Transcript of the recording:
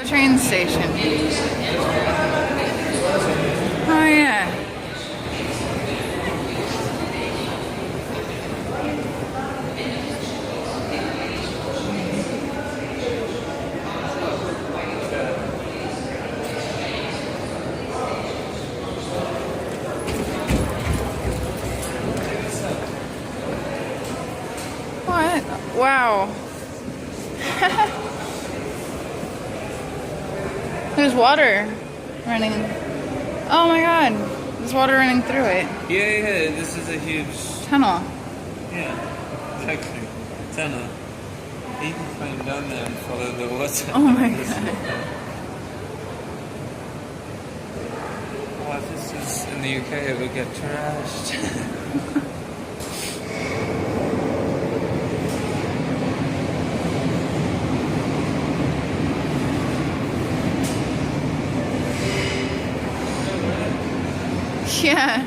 The train station. Oh yeah. What? Wow. There's water running. Oh my god. There's water running through it. Yeah, this is a huge... Tunnel. Yeah, exactly. Tunnel. You can climb down there and follow the water. Oh my god. Oh, if this was in the UK, it would get trashed. Yeah.